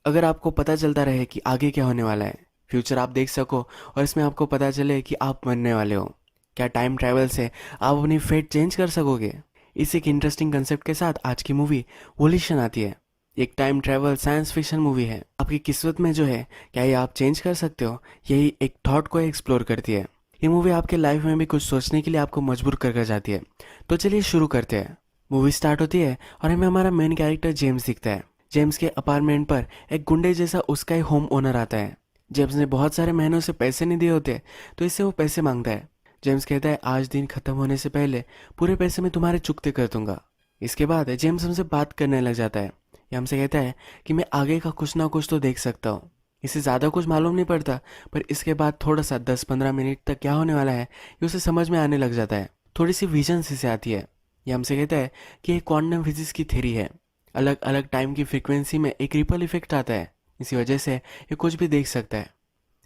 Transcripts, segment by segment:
अगर आपको पता चलता रहे कि आगे क्या होने वाला है, फ्यूचर आप देख सको और इसमें आपको पता चले कि आप मरने वाले हो, क्या टाइम ट्रैवल से आप अपनी फेट चेंज कर सकोगे? इस एक इंटरेस्टिंग कंसेप्ट के साथ आज की मूवी वोल्यूशन आती है। एक time travel science fiction movie है। आपकी किस्मत में जो है, क्या ये आप चेंज कर सकते हो? यही एक थॉट को एक्सप्लोर करती है। ये मूवी आपके लाइफ में भी कुछ सोचने के लिए आपको मजबूर कर जाती है। तो चलिए शुरू करते हैं। मूवी स्टार्ट होती है और हमें हमारा मेन कैरेक्टर जेम्स दिखता है। जेम्स के अपार्टमेंट पर एक गुंडे जैसा उसका ही होम ओनर आता है। जेम्स ने बहुत सारे महीनों से पैसे नहीं दिए होते, तो इससे वो पैसे मांगता है। जेम्स कहता है, आज दिन खत्म होने से पहले पूरे पैसे मैं तुम्हारे चुकते कर दूंगा। इसके बाद जेम्स हमसे बात करने लग जाता है। ये हमसे कहता है कि मैं आगे का कुछ ना कुछ तो देख सकता हूँ। इसे ज़्यादा कुछ मालूम नहीं पड़ता, पर इसके बाद थोड़ा सा 10-15 मिनट तक क्या होने वाला है ये उसे समझ में आने लग जाता है। थोड़ी सी विजन इसे आती है। ये हमसे कहता है कि ये क्वांटम फिजिक्स की थ्योरी है। अलग अलग टाइम की फ्रीक्वेंसी में एक रिपल इफेक्ट आता है। इसी वजह से ये कुछ भी देख सकता है।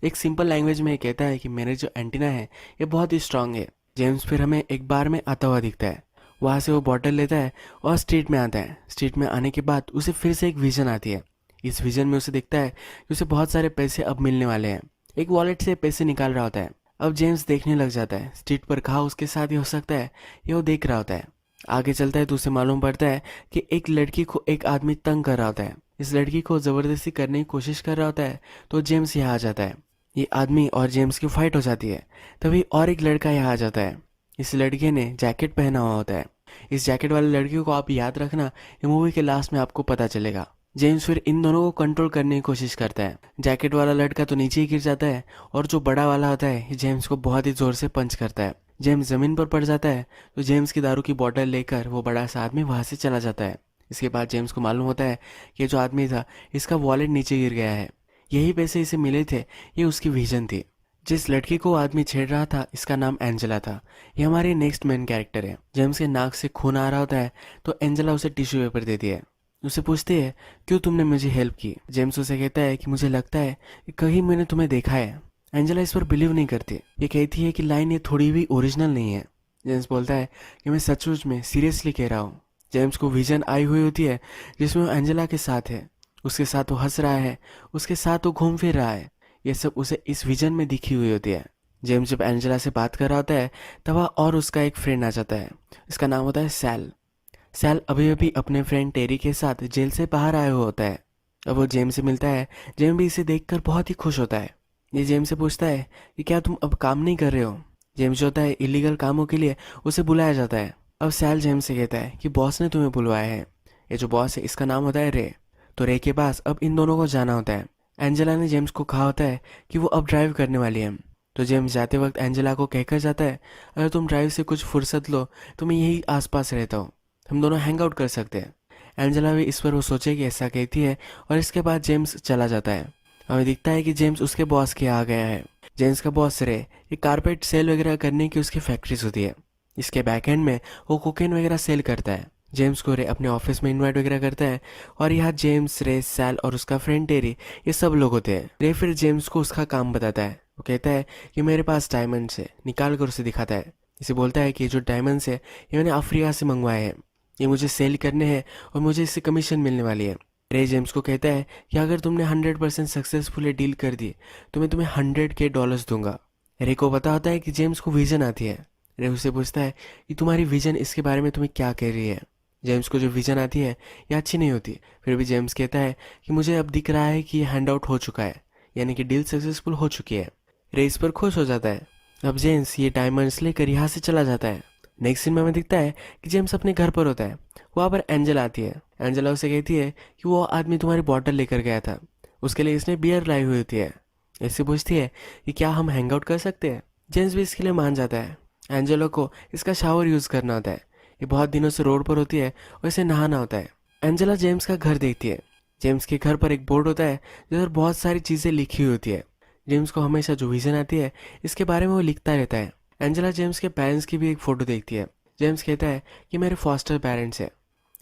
एक सिंपल लैंग्वेज में ये कहता है कि मेरे जो एंटीना है ये बहुत ही स्ट्रांग है। जेम्स फिर हमें एक बार में आता हुआ दिखता है। वहाँ से वो बॉटल लेता है और स्ट्रीट में आता है। स्ट्रीट में आने के बाद उसे फिर से एक विजन आती है। इस विजन में उसे दिखता है कि उसे बहुत सारे पैसे अब मिलने वाले हैं। एक वॉलेट से पैसे निकाल रहा होता है। अब जेम्स देखने लग जाता है। स्ट्रीट पर कहाँ उसके साथ ही हो सकता है, ये वो देख रहा होता है। आगे चलता है तो उसे मालूम पड़ता है कि एक लड़की को एक आदमी तंग कर रहा होता है। इस लड़की को ज़बरदस्ती करने की कोशिश कर रहा होता है, तो जेम्स यहाँ आ जाता है। ये आदमी और जेम्स की फाइट हो जाती है। तभी और एक लड़का यहाँ आ जाता है। इस लड़के ने जैकेट पहना हुआ होता है। इस जैकेट वाले लड़के को आप याद रखना, ये मूवी के लास्ट में आपको पता चलेगा। जेम्स फिर इन दोनों को कंट्रोल करने की कोशिश करता है। जैकेट वाला लड़का तो नीचे ही गिर जाता है और जो बड़ा वाला होता है ये जेम्स को बहुत ही जोर से पंच करता है। जेम्स जमीन पर पड़ जाता है, तो जेम्स की दारू की बोतल लेकर वो बड़ा सा आदमी वहां से चला जाता है। इसके बाद जेम्स को मालूम होता है कि जो आदमी था इसका वॉलेट नीचे गिर गया है। यही पैसे इसे मिले थे, ये उसकी विजन थी। जिस लड़की को आदमी छेड़ रहा था इसका नाम एंजेला था। ये हमारी नेक्स्ट मेन कैरेक्टर है। जेम्स के नाक से खून आ रहा होता है, तो एंजेला उसे टिश्यू पेपर देती है। उसे पूछती है, क्यों तुमने मुझे हेल्प की? जेम्स उसे कहता है कि मुझे लगता है कि कहीं मैंने तुम्हें देखा है। एंजेला इस पर बिलीव नहीं करती। ये कहती है कि लाइन ये थोड़ी भी ओरिजिनल नहीं है। जेम्स बोलता है कि मैं सचमुच में सीरियसली कह रहा हूँ। जेम्स को विजन आई हुई होती है जिसमें वो एंजेला के साथ है। उसके साथ वो हंस रहा है, उसके साथ वो घूम फिर रहा है। ये सब उसे इस विजन में दिखी हुई होती है। जेम्स जब एंजेला से बात कर रहा होता है तब वह और उसका एक फ्रेंड आ जाता है। इसका नाम होता है सैल। सैल अभी अभी अपने फ्रेंड टेरी के साथ जेल से बाहर आया हुआ होता है। अब वो जेम्स से मिलता है। जेम्स भी इसे देखकर बहुत ही खुश होता है। ये जेम्स से पूछता है कि क्या तुम अब काम नहीं कर रहे हो? जेम्स जो होता है इलीगल कामों के लिए उसे बुलाया जाता है। अब सैल जेम्स से कहता है कि बॉस ने तुम्हें बुलवाया है। ये जो बॉस है इसका नाम होता है रे। तो रे के पास अब इन दोनों को जाना होता है। एंजेला ने जेम्स को कहा होता है कि वो अब ड्राइव करने वाली है। तो जेम्स जाते वक्त एंजेला को कहकर जाता है, अगर तुम ड्राइव से कुछ फुर्सत लो तो मैं यही आसपास रहता हूँ, हम दोनों हैंग आउट कर सकते हैं। एंजेला भी इस पर वो सोचे कि ऐसा कहती है और इसके बाद जेम्स चला जाता है। हमें दिखता है कि जेम्स उसके बॉस के आ गया है। जेम्स का बॉस रे ये कारपेट सेल वगैरह करने की उसकी फैक्ट्रीज होती है। इसके बैक एंड में वो कोकेन वगैरह सेल करता है। जेम्स को रे अपने ऑफिस में इनवाइट वगैरह करता है और यहाँ जेम्स, रे, सैल और उसका फ्रेंड टेरी ये सब लोग होते हैं। रे फिर जेम्स को उसका काम बताता है। वो कहता है कि मेरे पास डायमंड्स है, निकाल कर उसे दिखाता है। इसे बोलता है कि ये जो डायमंड्स है ये मैंने अफ्रीका से मंगवाए हैं, ये मुझे सेल करने हैं और मुझे इससे कमीशन मिलने वाली है। रे जेम्स को कहता है कि अगर तुमने 100% सक्सेसफुली डील कर दी तो मैं तुम्हें $100K दूंगा। रे को पता होता है कि जेम्स को विजन आती है। रे उससे पूछता है कि तुम्हारी विजन इसके बारे में तुम्हें क्या कह रही है? जेम्स को जो विजन आती है ये अच्छी नहीं होती। फिर भी जेम्स कहता है कि मुझे अब दिख रहा है कि ये हैंड आउट हो चुका है, यानी कि डील सक्सेसफुल हो चुकी है। रे इस पर खुश हो जाता है। अब जेम्स ये डायमंड्स लेकर यहाँ से चला जाता है। नेक्स्ट सीन में हमें दिखता है कि जेम्स अपने घर पर होता है। वहाँ पर एंजेला आती है। एंजेला उसे कहती है कि वो आदमी तुम्हारी बॉटल लेकर गया था, उसके लिए इसने बियर लाई हुई होती है। इससे पूछती है कि क्या हम हैंग आउट कर सकते हैं? जेम्स भी इसके लिए मान जाता है। एंजेलो को इसका शावर यूज़ करना होता है। ये बहुत दिनों से रोड पर होती है और इसे नहाना होता है। एंजेला जेम्स का घर देखती है। जेम्स के घर पर एक बोर्ड होता है जिस पर बहुत सारी चीज़ें लिखी हुई होती है। जेम्स को हमेशा जो विजन आती है इसके बारे में वो लिखता रहता है। एंजेला जेम्स के पेरेंट्स की भी एक फ़ोटो देखती है। जेम्स कहता है कि मेरे फॉस्टर पेरेंट्स हैं।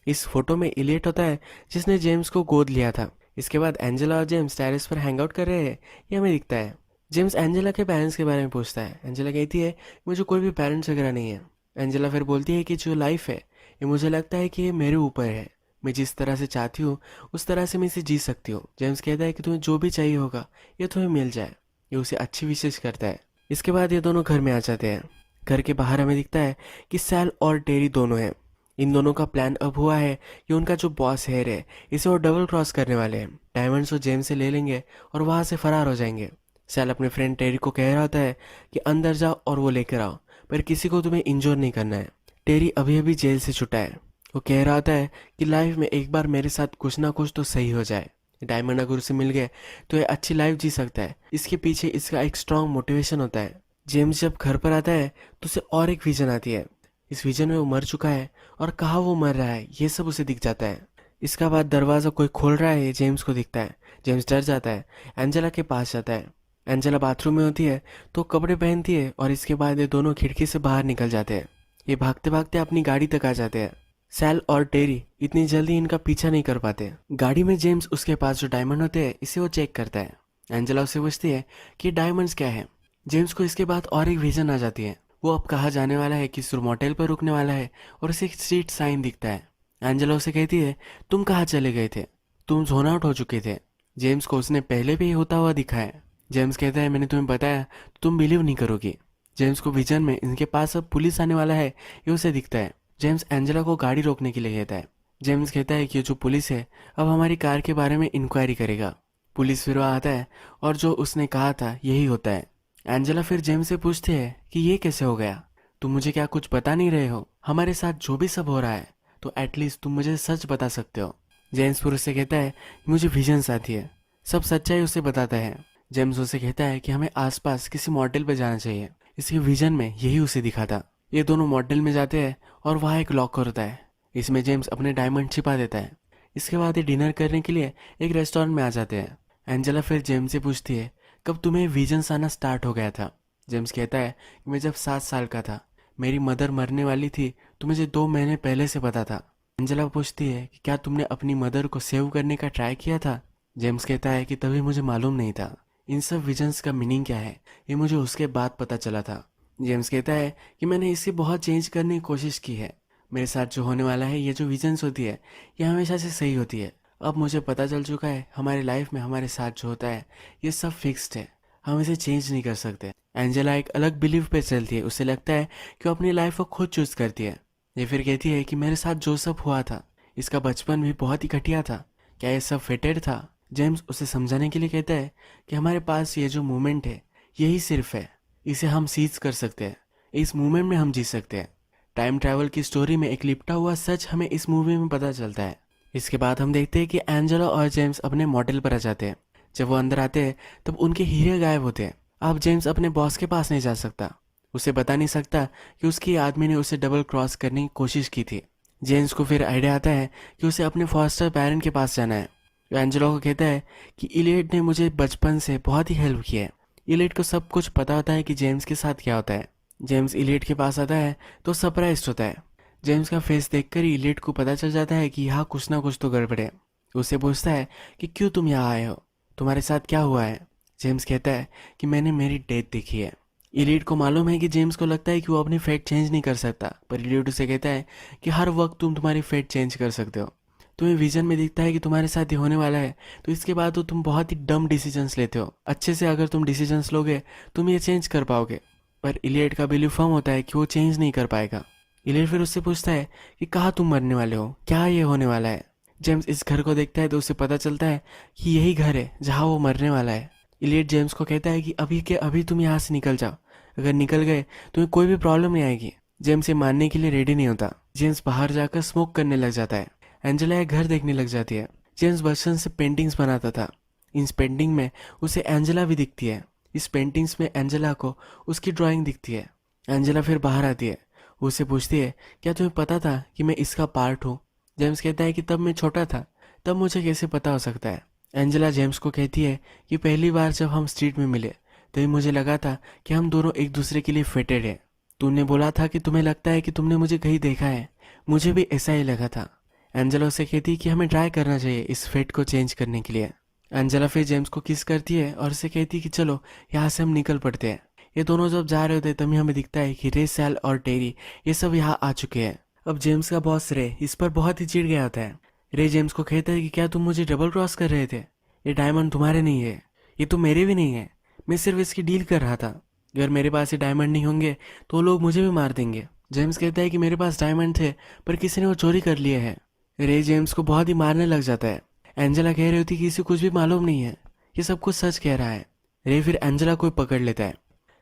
इस फोटो में इलियट होता है जिसने जेम्स को गोद लिया था। इसके बाद एंजेला और जेम्स टेरेस पर हैंग आउट कर रहे हैं, ये हमें दिखता है। जेम्स एंजेला के पेरेंट्स के बारे में पूछता है। एंजेला कहती है मुझे कोई भी पेरेंट्स वगैरह नहीं है। एंजेला फिर बोलती है कि जो लाइफ है ये मुझे लगता है कि ये मेरे ऊपर है, मैं जिस तरह से चाहती हूँ उस तरह से मैं इसे जी सकती हूँ। जेम्स कहता है कि तुम्हें जो भी चाहिए होगा ये तुम्हें मिल जाए। ये उसे अच्छी विशेष करता है। इसके बाद ये दोनों घर में आ जाते हैं। घर के बाहर हमें दिखता है कि सैल और टेरी दोनों हैं। इन दोनों का प्लान अब हुआ है कि उनका जो बॉस हेयर है इसे वो डबल क्रॉस करने वाले हैं। डायमंड्स वो जेम्स से ले लेंगे और वहाँ से फरार हो जाएंगे। सैल अपने फ्रेंड टेरी को कह रहा होता है कि अंदर जाओ और वो लेकर आओ, पर किसी को तुम्हें इंजोर नहीं करना है। टेरी अभी अभी जेल से छुटा है। वो कह रहा होता है कि लाइफ में एक बार मेरे साथ कुछ ना कुछ तो सही हो जाए। डायमंड अगर उसे मिल गए तो ये अच्छी लाइफ जी सकता है। इसके पीछे इसका एक स्ट्रांग मोटिवेशन होता है। जेम्स जब घर पर आता है तो उसे और एक विजन आती है। इस विजन में वो मर चुका है और कहाँ वो मर रहा है ये सब उसे दिख जाता है। इसका बाद दरवाज़ा कोई खोल रहा है, ये जेम्स को दिखता है। जेम्स डर जाता है, एंजेला के पास जाता है। एंजेला बाथरूम में होती है तो कपड़े पहनती है और इसके बाद ये दोनों खिड़की से बाहर निकल जाते हैं। ये भागते भागते अपनी गाड़ी तक आ जाते हैं। सैल और टेरी इतनी जल्दी इनका पीछा नहीं कर पाते। गाड़ी में जेम्स उसके पास जो डायमंड होते हैं इसे वो चेक करता है। एंजेला उससे पूछती है कि ये डायमंड्स क्या है। जेम्स को इसके बाद और एक विजन आ जाती है। वो अब कहाँ जाने वाला है, किस मोटेल पर रुकने वाला है और उसे एक स्ट्रीट साइन दिखता है। एंजेला उसे कहती है तुम कहाँ चले गए थे, तुम जोन आउट हो चुके थे। जेम्स को उसने पहले भी होता हुआ दिखा है। जेम्स कहता है मैंने तुम्हें बताया तो तुम बिलीव नहीं करोगी। जेम्स को विजन में इनके पास अब पुलिस आने वाला है ये उसे दिखता है। जेम्स एंजेला को गाड़ी रोकने के लिए कहता है। जेम्स कहता है कि ये जो पुलिस है अब हमारी कार के बारे में इंक्वायरी करेगा। पुलिस फिर वहाँ आता है और जो उसने कहा था यही होता है। एंजेला फिर जेम्स से पूछती है कि ये कैसे हो गया, तुम मुझे क्या कुछ बता नहीं रहे हो, हमारे साथ जो भी सब हो रहा है तो एटलीस्ट तुम मुझे सच बता सकते हो। जेम्स फिर उससे कहता है मुझे विजन्स आती है, सब सच्चाई उसे बताता है। जेम्स उसे कहता है कि हमें आसपास किसी मॉडल पे जाना चाहिए। इसके विजन में यही उसे दिखा था। ये दोनों मॉडल में जाते हैं और वहाँ एक लॉकर होता है। इसमें जेम्स अपने डायमंड छिपा देता है। इसके बाद ये डिनर करने के लिए एक रेस्टोरेंट में आ जाते हैं। एंजेला फिर जेम्स से पूछती है कब तुम्हें विजन्स आना स्टार्ट हो गया था। जेम्स कहता है कि मैं जब 7 साल का था, मेरी मदर मरने वाली थी तो मुझे 2 महीने पहले से पता था। एंजेला पूछती है कि क्या तुमने अपनी मदर को सेव करने का ट्राई किया था। जेम्स कहता है कि तभी मुझे मालूम नहीं था इन सब विजन्स का मीनिंग क्या है, ये मुझे उसके बाद पता चला था। जेम्स कहता है कि मैंने इसे बहुत चेंज करने की कोशिश की है। मेरे साथ जो होने वाला है, ये जो विजन्स होती है ये हमेशा से सही होती है। अब मुझे पता चल चुका है हमारी लाइफ में हमारे साथ जो होता है ये सब फिक्स्ड है, हम इसे चेंज नहीं कर सकते। एंजेला एक अलग बिलीव पे चलती है। उसे लगता है कि वो अपनी लाइफ को खुद चूज करती है। ये फिर कहती है कि मेरे साथ जो सब हुआ था इसका बचपन भी बहुत ही घटिया था, क्या ये सब फिटेड था। जेम्स उसे समझाने के लिए कहता है कि हमारे पास ये जो मोमेंट है यही सिर्फ है, इसे हम सीज कर सकते हैं, इस मोमेंट में हम जी सकते हैं। टाइम ट्रैवल की स्टोरी में एक लिपटा हुआ सच हमें इस मूवी में पता चलता है। इसके बाद हम देखते हैं कि एंजेला और जेम्स अपने मॉडल पर आ जाते हैं। जब वो अंदर आते हैं तब उनके हीरे गायब होते हैं। अब जेम्स अपने बॉस के पास नहीं जा सकता, उसे बता नहीं सकता कि उसकी आदमी ने उसे डबल क्रॉस करने की कोशिश की थी। जेम्स को फिर आइडिया आता है कि उसे अपने फॉस्टर पेरेंट के पास जाना है। वो एंजेला को कहता है कि इलियट ने मुझे बचपन से बहुत ही हेल्प की है। इलियट को सब कुछ पता होता है कि जेम्स के साथ क्या होता है। जेम्स इलियट के पास आता है तो सरप्राइज होता है। जेम्स का फेस देखकर ही इलियट को पता चल जाता है कि यहाँ कुछ ना कुछ तो गड़बड़ है। उससे पूछता है कि क्यों तुम यहाँ आए हो, तुम्हारे साथ क्या हुआ है। जेम्स कहता है कि मैंने मेरी डेथ देखी है। इलियट को मालूम है कि जेम्स को लगता है कि वो अपनी फेट चेंज नहीं कर सकता, पर इलियट उसे कहता है कि हर वक्त तुम तुम्हारी फेट चेंज कर सकते हो। तुम्हें विजन में दिखता है कि तुम्हारे साथ ये होने वाला है, तो इसके बाद तो तुम बहुत ही डम डिसीजंस लेते हो। अच्छे से अगर तुम डिसीजंस लोगे तुम ये चेंज कर पाओगे। पर इलियट का बिलीव फर्म होता है कि वो चेंज नहीं कर पाएगा। इलियट फिर उससे पूछता है कि कहाँ तुम मरने वाले हो, क्या ये होने वाला है। जेम्स इस घर को देखता है तो उसे पता चलता है कि यही घर है जहाँ वो मरने वाला है। इलियट जेम्स को कहता है कि अभी के अभी तुम यहाँ से निकल जाओ, अगर निकल गए तुम्हें कोई भी प्रॉब्लम नहीं आएगी। जेम्स ये मानने के लिए रेडी नहीं होता। जेम्स बाहर जाकर स्मोक करने लग जाता है। एंजेला एक घर देखने लग जाती है। जेम्स बचपन से पेंटिंग्स बनाता था। इस पेंटिंग में उसे एंजेला भी दिखती है। इस पेंटिंग्स में एंजेला को उसकी ड्राइंग दिखती है। एंजेला फिर बाहर आती है। उससे पूछती है क्या तुम्हें पता था कि मैं इसका पार्ट हूँ। जेम्स कहता है कि तब मैं छोटा था, तब मुझे कैसे पता हो सकता है। एंजेला जेम्स को कहती है कि पहली बार जब हम स्ट्रीट में मिले तभी मुझे लगा था कि हम दोनों एक दूसरे के लिए फिटेड हैं। तूने बोला था कि तुम्हें लगता है कि तुमने मुझे कहीं देखा है, मुझे भी ऐसा ही लगा था। एंजेला उसे कहती है कि हमें ट्राई करना चाहिए इस फेट को चेंज करने के लिए। एंजेला फिर जेम्स को किस करती है और उसे कहती है कि चलो यहाँ से हम निकल पड़ते हैं। ये दोनों जब जा रहे होते हैं तभी हमें दिखता है कि रे, सैल और टेरी ये सब यहाँ आ चुके हैं। अब जेम्स का बॉस रे इस पर बहुत ही चिढ़ गया होता है। रे जेम्स को कहता है कि क्या तुम मुझे डबल क्रॉस कर रहे थे? ये डायमंड तुम्हारे नहीं है, ये तो मेरे भी नहीं है। मैं सिर्फ इसकी डील कर रहा था। अगर मेरे पास ये डायमंड नहीं होंगे तो वो लोग मुझे भी मार देंगे। जेम्स कहता है कि मेरे पास डायमंड थे पर किसी ने वो चोरी कर लिए हैं। रे जेम्स को बहुत ही मारने लग जाता है। एंजेला कह रही होती कि इसे कुछ भी मालूम नहीं है, ये सब कुछ सच कह रहा है। रे फिर एंजेला को पकड़ लेता है।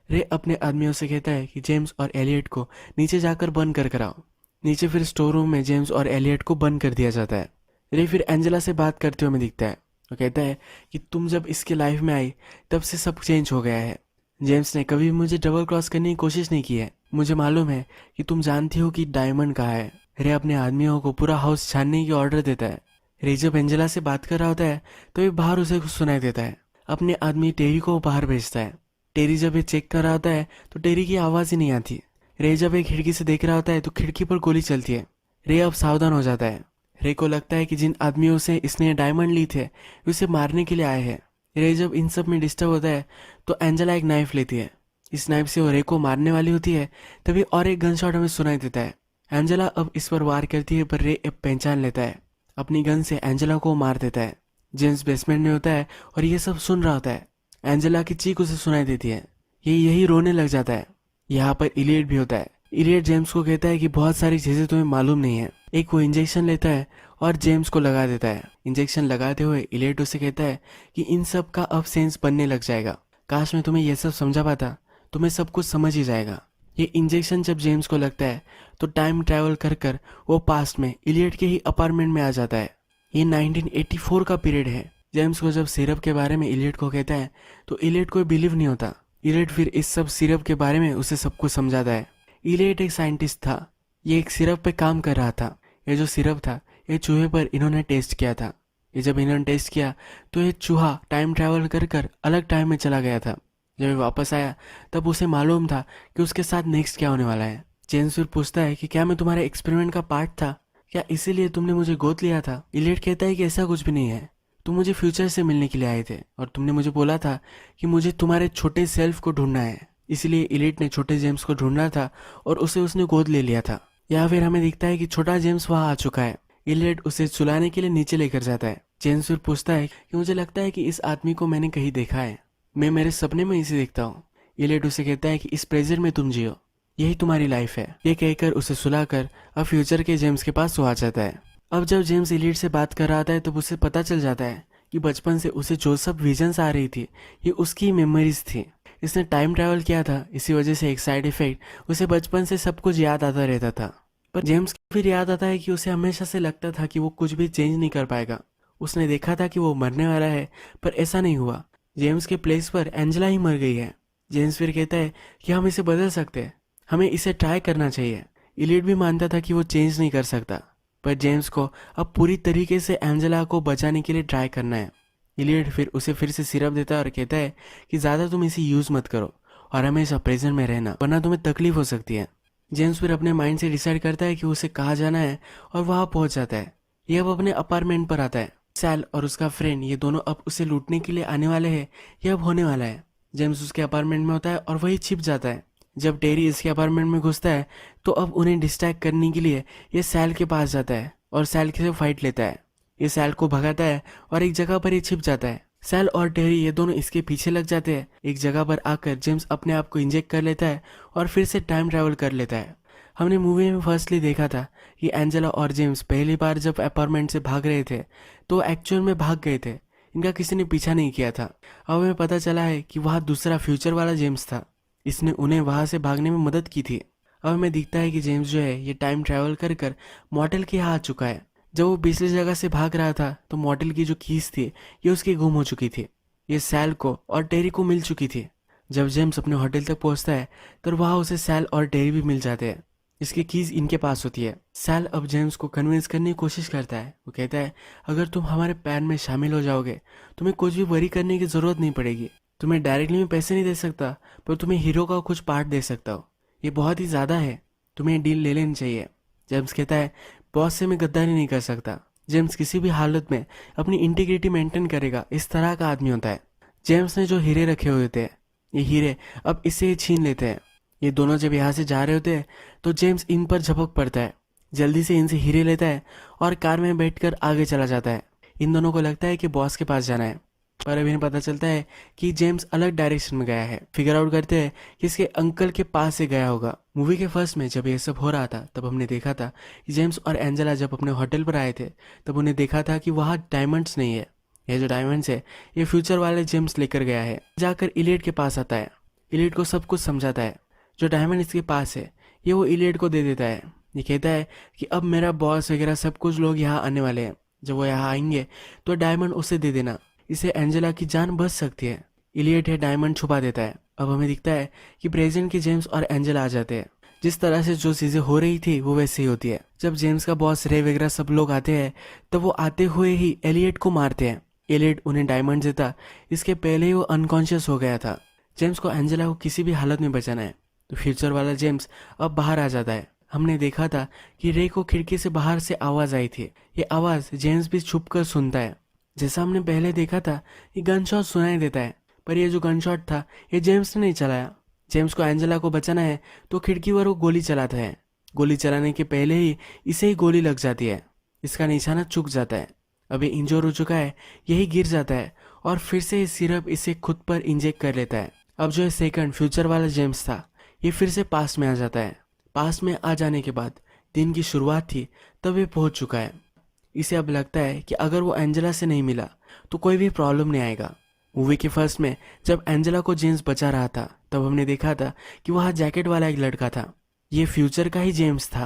रे अपने आदमियों से कहता है कि जेम्स और एलियट को नीचे जाकर बंद कर कराओ। नीचे फिर स्टोर रूम में जेम्स और एलियट को बंद कर दिया जाता है। रे फिर एंजेला से बात करते हुए दिखता है। वो कहता है कि तुम जब इसके लाइफ में आई तब से सब चेंज हो गया है। जेम्स ने कभी भी मुझे डबल क्रॉस करने की कोशिश नहीं की है। मुझे मालूम है कि तुम जानती हो कि डायमंड कहाँ है। रे अपने आदमियों को पूरा हाउस छानने की ऑर्डर देता है। रे जब एंजेला से बात कर रहा होता है तो ये बाहर उसे कुछ सुनाई देता है। अपने आदमी टेरी को बाहर भेजता है। टेरी जब ये चेक कर रहा होता है तो टेरी की आवाज़ ही नहीं आती। रे जब एक खिड़की से देख रहा होता है तो खिड़की पर गोली चलती है। रे अब सावधान हो जाता है। रे को लगता है कि जिन आदमियों से इसने डायमंड ली थे वे उसे मारने के लिए आए हैं। रे जब इन सब में डिस्टर्ब होता है तो एंजेला एक नाइफ लेती है। इस नाइफ से वो रे को मारने वाली होती है, तभी और एक गन शॉट हमें सुनाई देता है। एंजेला अब इस पर वार करती है पर रे अब पहचान लेता है। अपनी गन से एंजेला को मार देता है। जेम्स बेसमेंट में होता है और ये सब सुन रहा होता है। एंजेला की चीख उसे सुनाई देती है। ये यही रोने लग जाता है। यहाँ पर इलियट भी होता है। इलियट जेम्स को कहता है कि बहुत सारी चीजें तुम्हें मालूम नहीं है। एक वो इंजेक्शन लेता है और जेम्स को लगा देता है। इंजेक्शन लगाते हुए इलियट उसे कहता है कि इन सब का अब सेंस बनने लग जाएगा। काश मैं तुम्हें यह सब समझा पाता, तुम्हें सब कुछ समझ ही जाएगा। ये इंजेक्शन जब जेम्स को लगता है तो टाइम ट्रैवल कर कर वो पास्ट में इलियट के ही अपार्टमेंट में आ जाता है। ये 1984 का पीरियड है। जेम्स को जब सिरप के बारे में इलियट को कहता है तो इलियट को बिलीव नहीं होता। इलियट फिर इस सब सिरप के बारे में उसे सब कुछ समझाता है। इलियट एक साइंटिस्ट था। ये एक सिरप पे काम कर रहा था। ये जो सिरप था ये चूहे पर इन्होंने टेस्ट किया था। ये जब इन्होंने टेस्ट किया तो ये चूहा टाइम ट्रैवल कर कर अलग टाइम में चला गया था। जब ये वापस आया तब उसे मालूम था कि उसके साथ नेक्स्ट क्या होने वाला है। जेम्स फिर पूछता है कि क्या मैं तुम्हारे एक्सपेरिमेंट का पार्ट था, क्या इसीलिए तुमने मुझे गोद लिया था? इलियट कहता है कि ऐसा कुछ भी नहीं है। तुम मुझे फ्यूचर से मिलने के लिए आए थे और तुमने मुझे बोला था कि मुझे तुम्हारे छोटे सेल्फ को ढूंढना है। इसीलिए इलियट ने छोटे जेम्स को ढूंढना था और उसे उसने गोद ले लिया था। या फिर हमें दिखता है कि छोटा जेम्स वहां आ चुका है। इलियट उसे सुलाने के लिए नीचे लेकर जाता है। जेम्स फिर पूछता है कि मुझे लगता है कि इस आदमी को मैंने कहीं देखा है, मैं मेरे सपने में इसे देखता हूँ। इलियट उसे कहता है कि इस प्रेजेंट में तुम जियो, यही तुम्हारी लाइफ है। ये कहकर उसे सुलाकर अब फ्यूचर के जेम्स के पास वो आ जाता है। अब जब जेम्स इलियट से बात कर रहा था तब उसे पता चल जाता है कि बचपन से उसे जो सब विजन्स आ रही थी ये उसकी मेमोरीज थी। इसने टाइम ट्रैवल किया था, इसी वजह से एक साइड इफेक्ट उसे बचपन से सब कुछ याद आता रहता था। पर जेम्स को फिर याद आता है कि उसे हमेशा से लगता था कि वो कुछ भी चेंज नहीं कर पाएगा। उसने देखा था कि वो मरने वाला है पर ऐसा नहीं हुआ। जेम्स के प्लेस पर एंजेला ही मर गई है। जेम्स फिर कहता है कि हम इसे बदल सकते हैं, हमें इसे ट्राई करना चाहिए। इलियट भी मानता था कि वो चेंज नहीं कर सकता, पर जेम्स को अब पूरी तरीके से एंजेला को बचाने के लिए ट्राई करना है। इलियट फिर उसे फिर से सिरप देता है और कहता है कि ज़्यादा तुम इसे यूज़ मत करो और हमेशा प्रेजेंट में रहना, वरना तुम्हें तकलीफ हो सकती है। जेम्स फिर अपने माइंड से डिसाइड करता है कि उसे कहाँ जाना है और वहाँ पहुँच जाता है। ये अब अपने अपार्टमेंट पर आता है। सैल और उसका फ्रेंड ये दोनों अब उसे लूटने के लिए आने वाले हैं। ये अब होने वाला है। जेम्स उसके अपार्टमेंट में होता है और वही छिप जाता है। जब टेरी इसके अपार्टमेंट में घुसता है तो अब उन्हें डिस्ट्रैक्ट करने के लिए ये सैल के पास जाता है और सैल से फाइट लेता है। ये सैल को भगाता है और एक जगह पर ये छिप जाता है। सैल और टेरी ये दोनों इसके पीछे लग जाते हैं। एक जगह पर आकर जेम्स अपने आप को इंजेक्ट कर लेता है और फिर से टाइम ट्रैवल कर लेता है। हमने मूवी में फर्स्टली देखा था कि एंजेला और जेम्स पहली बार जब अपार्टमेंट से भाग रहे थे तो एक्चुअल में भाग गए थे, इनका किसी ने पीछा नहीं किया था। अब हमें पता चला है कि वहाँ दूसरा फ्यूचर वाला जेम्स था, इसने उन्हें वहाँ से भागने में मदद की थी। अब हमें दिखता है कि जेम्स जो है ये टाइम ट्रैवल कर कर मॉडल के यहाँ आ चुका है। जब वो पिछली जगह से भाग रहा था तो मॉडल की जो कीज थी ये उसकी गुम हो चुकी थी। ये सैल को और टेरी को मिल चुकी थी। जब जेम्स अपने होटल तक पहुंचता है तो वहाँ उसे सैल और टेरी भी मिल जाते हैं। इसकी कीज इनके पास होती है। सैल अब जेम्स को कन्विंस करने की कोशिश करता है। वो कहता है अगर तुम हमारे प्लान में शामिल हो जाओगे तुम्हें कुछ भी वरी करने की जरूरत नहीं पड़ेगी। तुम्हें डायरेक्टली मैं पैसे नहीं दे सकता पर तुम्हें हीरो का कुछ पार्ट दे सकता हूँ। ये बहुत ही ज़्यादा है, तुम्हें डील ले लेनी चाहिए। जेम्स कहता है बॉस से मैं गद्दारी नहीं कर सकता। जेम्स किसी भी हालत में अपनी इंटीग्रिटी मेंटेन करेगा, इस तरह का आदमी होता है। जेम्स ने जो हीरे रखे हुए थे ये हीरे अब इससे छीन लेते हैं। ये दोनों जब यहाँ से जा रहे होते हैं तो जेम्स इन पर झपक पड़ता है। जल्दी से इनसे हीरे लेता है और कार में बैठकर आगे चला जाता है। इन दोनों को लगता है कि बॉस के पास जाना है, पर अभी इन्हें पता चलता है कि जेम्स अलग डायरेक्शन में गया है। फिगर आउट करते हैं कि इसके अंकल के पास से गया होगा। मूवी के फर्स्ट में जब ये सब हो रहा था तब हमने देखा था कि जेम्स और एंजेला जब अपने होटल पर आए थे तब उन्हें देखा था कि वहाँ डायमंड्स नहीं है। ये जो डायमंड्स है ये फ्यूचर वाले जेम्स लेकर गया है। जाकर इलियट के पास आता है, इलियट को सब कुछ समझाता है। जो डायमंड इसके पास है ये वो इलियट को दे देता है। ये कहता है कि अब मेरा बॉस वगैरह सब कुछ लोग यहाँ आने वाले हैं, जब वो यहाँ आएंगे तो डायमंड उसे दे देना, इससे एंजेला की जान बच सकती है। इलियट है डायमंड छुपा देता है। अब हमें दिखता है कि प्रेजेंट के जेम्स और एंजेला आ जाते हैं। जिस तरह से जो चीज़ें हो रही थी वो वैसे ही होती है। जब जेम्स का बॉस रे वगैरह सब लोग आते हैं तब वो आते हुए ही एलियट को मारते हैं। एलियट उन्हें डायमंड देता, इसके पहले ही वो अनकॉन्शियस हो गया था। जेम्स को एंजेला को किसी भी हालत में बचाना है, तो फ्यूचर वाला जेम्स अब बाहर आ जाता है। हमने देखा था कि रे को खिड़की से बाहर से आवाज़ आई थी। ये आवाज़ जेम्स भी छुप कर सुनता है। जैसा हमने पहले देखा था ये गन शॉट सुनाई देता है, पर ये जो गन शॉट था ये जेम्स ने नहीं चलाया। जेम्स को एंजेला को बचाना है तो खिड़की पर वो गोली चलाता है। गोली चलाने के पहले ही इसे ही गोली लग जाती है। इसका निशाना चूक जाता है। अभी इंजोर हो चुका है, यही गिर जाता है और फिर से ये सिरप इसे खुद पर इंजेक्ट कर लेता है। अब जो है सेकंड फ्यूचर वाला जेम्स था ये फिर से पास में आ जाता है। पास में आ जाने के बाद दिन की शुरुआत थी तब ये पहुंच चुका है। इसे अब लगता है कि अगर वो एंजेला से नहीं मिला तो कोई भी प्रॉब्लम नहीं आएगा। मूवी के फर्स्ट में जब एंजेला को जेम्स बचा रहा था तब हमने देखा था कि वहाँ जैकेट वाला एक लड़का था। ये फ्यूचर का ही जेम्स था।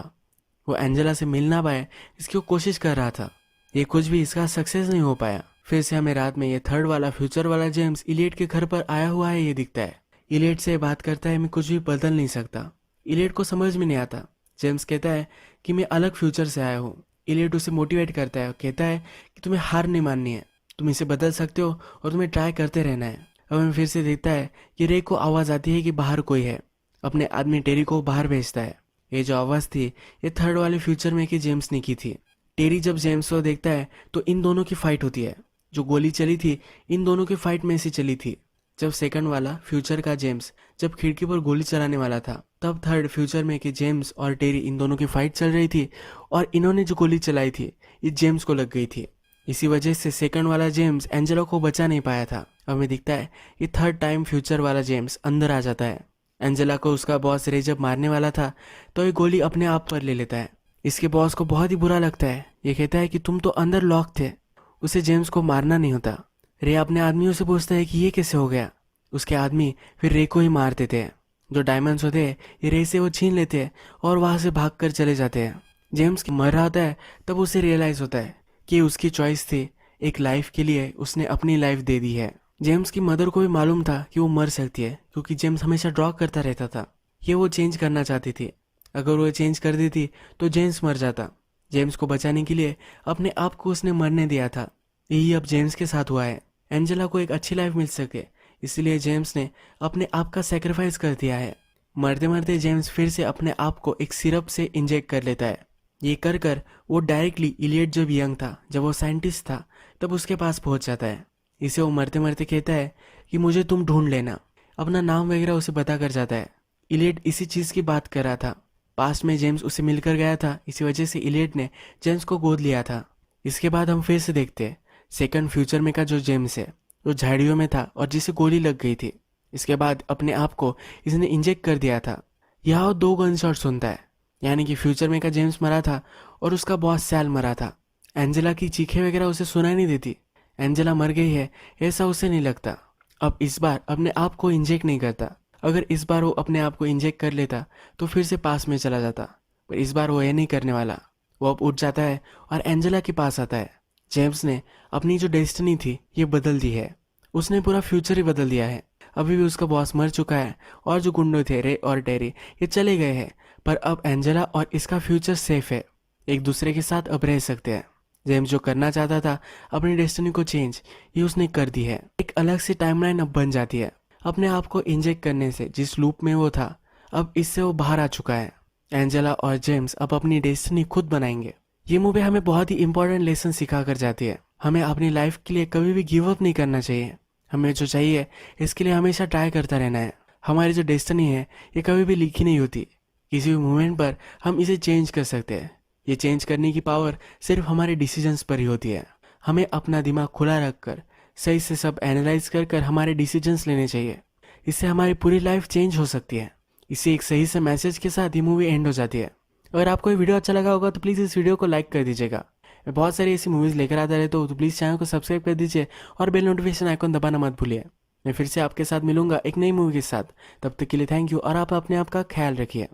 वो एंजेला से मिल ना पाए इसकी वो कोशिश कर रहा था। ये कुछ भी इसका सक्सेस नहीं हो पाया। फिर से हमें रात में ये थर्ड वाला फ्यूचर वाला जेम्स इलियट के घर पर आया हुआ है ये दिखता है। इलियट से बात करता है मैं कुछ भी बदल नहीं सकता। इलियट को समझ में नहीं आता। जेम्स कहता है कि मैं अलग फ्यूचर से आया हूँ। इलियट उसे मोटिवेट करता है और कहता है कि तुम्हें हार नहीं माननी है, तुम इसे बदल सकते हो और तुम्हें ट्राई करते रहना है। अब हमें फिर से देखता है कि रे को आवाज़ आती है कि बाहर कोई है। अपने आदमी टेरी को बाहर भेजता है। ये जो आवाज़ थी ये थर्ड वाले फ्यूचर में कि जेम्स ने की थी। टेरी जब जेम्स को देखता है तो इन दोनों की फाइट होती है। जो गोली चली थी इन दोनों की फाइट में से चली थी। जब सेकंड वाला फ्यूचर का जेम्स जब खिड़की पर गोली चलाने वाला था तब थर्ड फ्यूचर में कि जेम्स और टेरी इन दोनों की फाइट चल रही थी और इन्होंने जो गोली चलाई थी ये जेम्स को लग गई थी। इसी वजह से सेकंड वाला जेम्स एंजेला को बचा नहीं पाया था। अब हमें दिखता है ये थर्ड टाइम फ्यूचर वाला जेम्स अंदर आ जाता है। एंजेला को उसका बॉस रे जब मारने वाला था तो ये गोली अपने आप पर ले लेता है। इसके बॉस को बहुत ही बुरा लगता है। ये कहता है कि तुम तो अंदर लॉक थे, उसे जेम्स को मारना नहीं होता। रे अपने आदमियों से पूछता है कि ये कैसे हो गया। उसके आदमी फिर रे को ही मार देते हैं। जो डायमंड्स होते हैं ये रे से वो छीन लेते हैं और वहाँ से भाग कर चले जाते हैं। जेम्स मर रहा होता है तब उसे रियलाइज़ होता है कि उसकी चॉइस थी, एक लाइफ के लिए उसने अपनी लाइफ दे दी है। जेम्स की मदर को भी मालूम था कि वो मर सकती है क्योंकि जेम्स हमेशा ड्रॉ करता रहता था। ये वो चेंज करना चाहती थी। अगर वो चेंज कर देती तो जेम्स मर जाता। जेम्स को बचाने के लिए अपने आप को उसने मरने दिया था। यही अब जेम्स के साथ हुआ है। एंजेला को एक अच्छी लाइफ मिल सके इसलिए जेम्स ने अपने आप का सेक्रीफाइस कर दिया है। मरते मरते जेम्स फिर से अपने आप को एक सिरप से इंजेक्ट कर लेता है। ये कर कर वो डायरेक्टली इलियट जब यंग था, जब वो साइंटिस्ट था, तब उसके पास पहुंच जाता है। इसे वो मरते मरते कहता है कि मुझे तुम ढूंढ लेना। अपना नाम वगैरह उसे बता कर जाता है। इलियट इसी चीज़ की बात कर रहा था। पास्ट में जेम्स उसे मिलकर गया था, इसी वजह से इलियट ने जेम्स को गोद लिया था। इसके बाद हम फिर से देखते हैं सेकंड फ्यूचर में का जो जेम्स है जो झाड़ियों में था और जिसे गोली लग गई थी। इसके बाद अपने आप को इसने इंजेक्ट कर दिया था। यहाँ वो 2 गन शॉट सुनता है, यानी कि फ्यूचर में का जेम्स मरा था और उसका बॉस सैल मरा था। एंजेला की चीखें वगैरह उसे सुनाई नहीं देती। एंजेला मर गई है ऐसा उसे नहीं लगता। अब इस बार अपने आप को इंजेक्ट नहीं करता। अगर इस बार वो अपने आप को इंजेक्ट कर लेता तो फिर से पास में चला जाता, पर इस बार वो ये नहीं करने वाला। वो अब उठ जाता है और एंजेला के पास आता है। जेम्स ने अपनी जो डेस्टिनी थी ये बदल दी है। उसने पूरा फ्यूचर ही बदल दिया है। अभी भी उसका बॉस मर चुका है और जो गुंडे थे रे और टेरी ये चले गए हैं, पर अब एंजेला और इसका फ्यूचर सेफ है। एक दूसरे के साथ अब रह सकते हैं। जेम्स जो करना चाहता था अपनी डेस्टिनी को चेंज, ये उसने कर दी है। एक अलग सी टाइमलाइन अब बन जाती है। अपने आप को इंजेक्ट करने से जिस लूप में वो था अब इससे वो बाहर आ चुका है। एंजेला और जेम्स अब अपनी डेस्टिनी खुद बनाएंगे। ये मूवी हमें बहुत ही इंपॉर्टेंट लेसन सिखा कर जाती है। हमें अपनी लाइफ के लिए कभी भी गिव अप नहीं करना चाहिए। हमें जो चाहिए इसके लिए हमेशा ट्राई करता रहना है। हमारी जो डेस्टिनी है ये कभी भी लिखी नहीं होती। किसी भी मोमेंट पर हम इसे चेंज कर सकते हैं। ये चेंज करने की पावर सिर्फ हमारे डिसीजंस पर ही होती है। हमें अपना दिमाग खुला रखकर सही से सब एनालाइज कर कर हमारे डिसीजंस लेने चाहिए। इससे हमारी पूरी लाइफ चेंज हो सकती है। इसी एक सही से मैसेज के साथ ये मूवी एंड हो जाती है। अगर आपको ये वीडियो अच्छा लगा होगा तो प्लीज़ इस वीडियो को लाइक कर दीजिएगा। मैं बहुत सारी ऐसी मूवीज़ लेकर आता रहता हूँ, तो प्लीज़ चैनल को सब्सक्राइब कर दीजिए और बेल नोटिफिकेशन आइकन दबाना मत भूलिए। मैं फिर से आपके साथ मिलूंगा एक नई मूवी के साथ। तब तक के लिए थैंक यू और आप अपने आप का ख्याल रखिए।